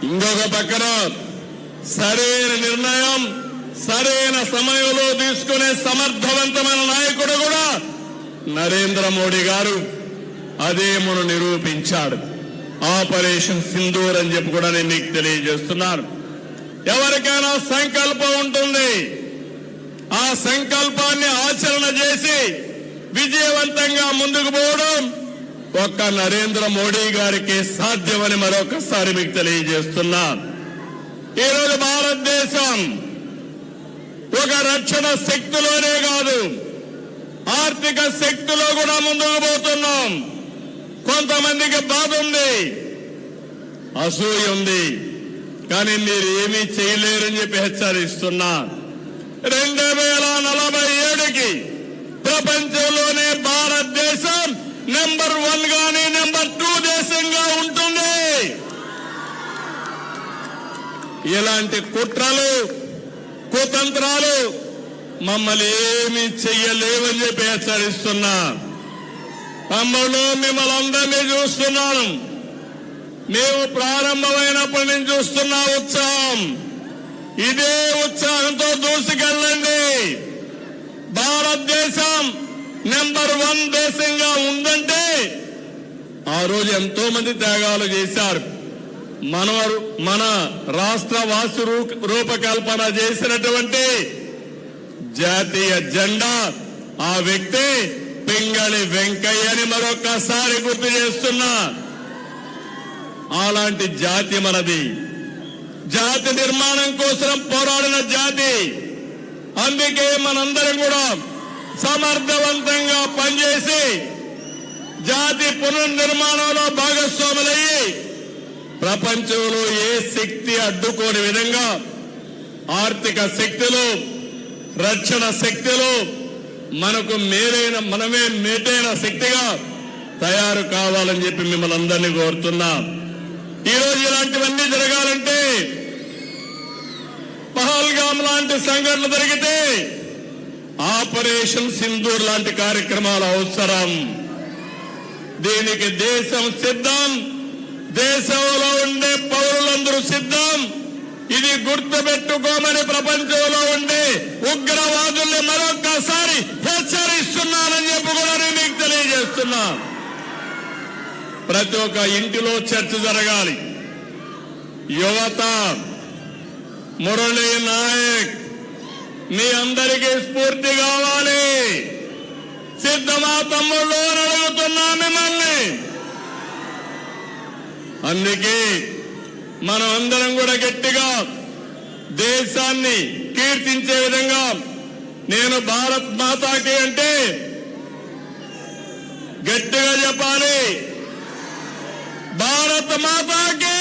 ఇంకొక పక్కన సరైన నిర్ణయం సరైన సమయంలో తీసుకునే సమర్థవంతమైన నాయకుడు కూడా నరేంద్ర మోడీ గారు. అదే మనం నిరూపించాడు. ఆపరేషన్ సింధూర్ అని చెప్పి కూడా నేను మీకు తెలియజేస్తున్నాను. ఎవరికైనా సంకల్పం ఉంటుంది, ఆ సంకల్పాన్ని ఆచరణ చేసి విజయవంతంగా ముందుకు పోవడం ఒక్క నరేంద్ర మోడీ గారికి సాధ్యమని మరొకసారి మీకు తెలియజేస్తున్నా. ఈరోజు భారతదేశం ఒక రక్షణ శక్తిలోనే కాదు, ఆర్థిక శక్తిలో కూడా ముందుకు పోతున్నాం. కొంతమందికి బాధ ఉంది, అసూయ ఉంది, కానీ మీరు ఏమీ చేయలేరని చెప్పి హెచ్చరిస్తున్నా. 2047కి ప్రపంచంలోనే భారతదేశం నెంబర్ 1 గానీ నెంబర్ 2 దేశంగా ఉంటుంది. ఇలాంటి కుట్రలు కుతంత్రాలు మమ్మల్ని ఏమీ చెయ్యలేవని చెప్పి హెచ్చరిస్తున్నా. తమ్ముళ్ళు, మిమ్మల్ని అందరినీ చూస్తున్నాను. మేము ప్రారంభమైనప్పటి నుంచి చూస్తున్న ఉత్సాహం, ఇదే ఉత్సాహంతో దూసుకెళ్ళండి. భారతదేశం నెంబర్ 1 దేశంగా ఉందంటే ఆ రోజు ఎంతో మంది త్యాగాలు చేశారు. మన రాష్ట్ర వాసు రూపకల్పన చేసినటువంటి జాతీయ జెండా ఆ వ్యక్తి పింగళి వెంకయ్యని మరొక్కసారి గుర్తు చేస్తున్నా. అలాంటి జాతి మనది. జాతి నిర్మాణం కోసం పోరాడిన జాతి. అందుకే మనందరం కూడా సమర్థవంతంగా పనిచేసి జాతి పునర్నిర్మాణంలో భాగస్వాములయ్యి ప్రపంచంలో ఏ శక్తి అడ్డుకోని విధంగా ఆర్థిక శక్తిలో రక్షణ శక్తిలో మనకు మనమే మేటైన శక్తిగా తయారు కావాలని చెప్పి మిమ్మల్ని అందరినీ కోరుతున్నా. ఈరోజు ఇలాంటివన్నీ జరగాలంటే పహల్గామ్ లాంటి సంఘటనలు జరిగితే ఆపరేషన్ సింధూర్ లాంటి కార్యక్రమాలు అవసరం. దీనికి దేశం సిద్ధం, దేశంలో ఉండే పౌరులందరూ సిద్ధం. ఇది గుర్తుపెట్టుకోమని ప్రపంచంలో ఉండే ఉగ్రవాదుల్ని మరొక్కసారి హెచ్చరిస్తున్నానని చెప్పి కూడా నేను మీకు తెలియజేస్తున్నా. ప్రతి ఒక్క ఇంటిలో చర్చ జరగాలి. యువత, మురళీ నాయక్, మీ అందరికీ స్ఫూర్తి కావాలి. సిద్ధమా తమ్ముళ్ళు అని అడుగుతున్నా మిమ్మల్ని. అందుకే మనం అందరం కూడా గట్టిగా దేశాన్ని కీర్తించే విధంగా నేను భారత్ మాతాకి అంటే గట్టిగా చెప్పాలి. భారత్ మాతాకి